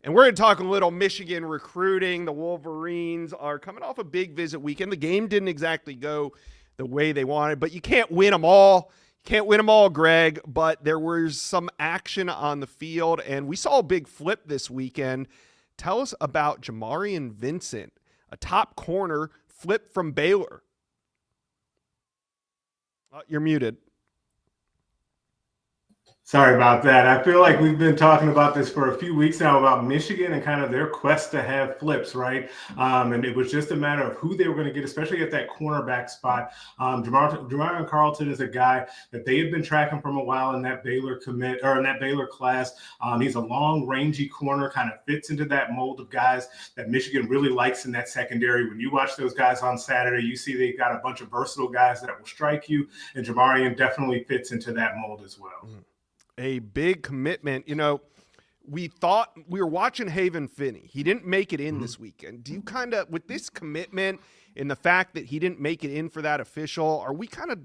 And we're going to talk a little Michigan recruiting. The Wolverines are coming off a big visit weekend. The game didn't exactly go the way they wanted, but you can't win them all. Can't win them all, Greg, but there was some action on the field, and we saw a big flip this weekend. Tell us about Jamarian Vincent, a top corner flip from Baylor. You're muted. Sorry about that. I feel like we've been talking about this for a few weeks now about Michigan and kind of their quest to have flips, right? And it was just a matter of who they were going to get, especially at that cornerback spot. Jamarian Carlton is a guy that they had been tracking from a while in that Baylor commit or in that Baylor class. He's a long, rangy corner, kind of fits into that mold of guys that Michigan really likes in that secondary. When you watch those guys on Saturday, you see they've got a bunch of versatile guys that will strike you, and Jamarian definitely fits into that mold as well. A big commitment. You know, we thought we were watching Haven Finney. He didn't make it in this weekend. Do you kind of, with this commitment and the fact that he didn't make it in for that official, are we kind of,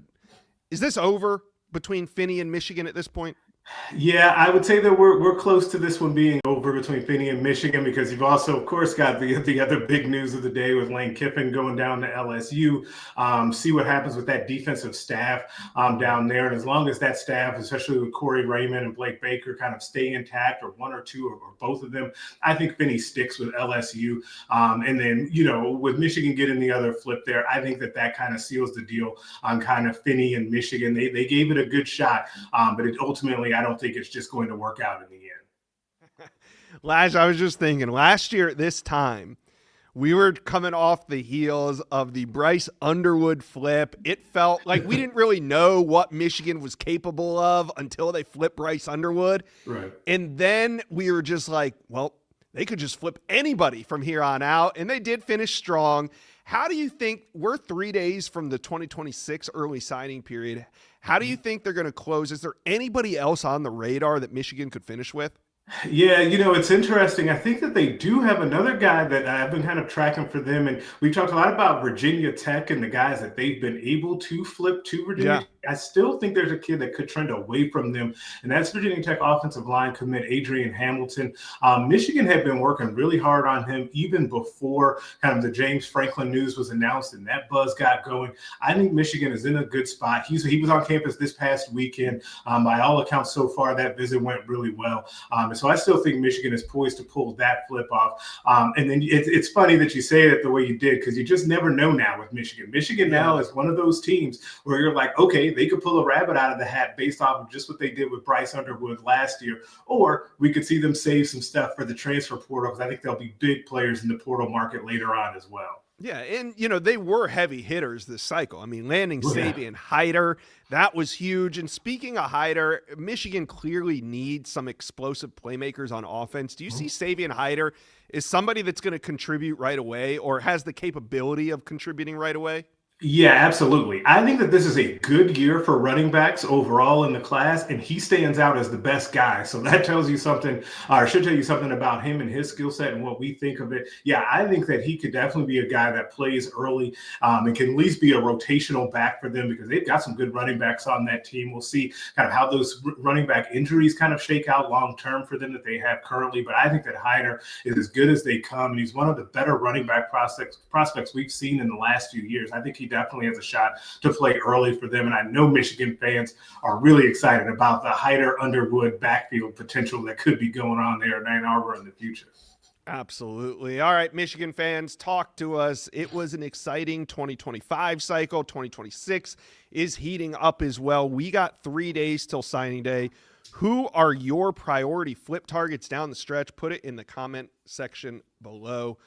is this over between Finney and Michigan at this point? Yeah, I would say that we're close to this one being over between Finney and Michigan because you've also, of course, got the other big news of the day with Lane Kiffin going down to LSU. See what happens with that defensive staff down there, and as long as that staff, especially with Corey Raymond and Blake Baker, kind of stay intact, or one or two or both of them, I think Finney sticks with LSU. And then with Michigan getting the other flip there, I think that kind of seals the deal on kind of Finney and Michigan. They gave it a good shot, but it ultimately, I don't think it's just going to work out in the end. I was just thinking, last year at this time, we were coming off the heels of the Bryce Underwood flip. It felt like we didn't really know what Michigan was capable of until they flipped Bryce Underwood. Right. And then we were just like, well, they could just flip anybody from here on out. And they did finish strong. How do you think, we're 3 days from the 2026 early signing period, how do you think they're going to close? Is there anybody else on the radar that Michigan could finish with? Yeah, it's interesting. I think that they do have another guy that I've been kind of tracking for them. And we talked a lot about Virginia Tech and the guys that they've been able to flip to Virginia. Yeah. I still think there's a kid that could trend away from them, and that's Virginia Tech offensive line commit Adrian Hamilton. Michigan had been working really hard on him even before kind of the James Franklin news was announced and that buzz got going. I think Michigan is in a good spot. He was on campus this past weekend. By all accounts so far, that visit went really well. So I still think Michigan is poised to pull that flip off. And then it's funny that you say it the way you did, because you just never know now with Michigan. Michigan now is one of those teams where you're like, okay, they could pull a rabbit out of the hat based off of just what they did with Bryce Underwood last year, or we could see them save some stuff for the transfer portal, because I think there'll be big players in the portal market later on as well. Yeah, and, they were heavy hitters this cycle. I mean, landing Savion Hyder, that was huge. And speaking of Hyder, Michigan clearly needs some explosive playmakers on offense. Do you see Savion Hyder as somebody that's going to contribute right away, or has the capability of contributing right away? Yeah, absolutely. I think that this is a good year for running backs overall in the class, and he stands out as the best guy. So that tells you something, or should tell you something about him and his skill set and what we think of it. Yeah, I think that he could definitely be a guy that plays early and can at least be a rotational back for them, because they've got some good running backs on that team. We'll see kind of how those running back injuries kind of shake out long term for them that they have currently. But I think that Hyder is as good as they come, and he's one of the better running back prospects we've seen in the last few years. I think he definitely has a shot to play early for them. And I know Michigan fans are really excited about the Hyder Underwood backfield potential that could be going on there in Ann Arbor in the future. Absolutely. All right, Michigan fans, talk to us. It was an exciting 2025 cycle. 2026 is heating up as well. We got 3 days till signing day. Who are your priority flip targets down the stretch? Put it in the comment section below.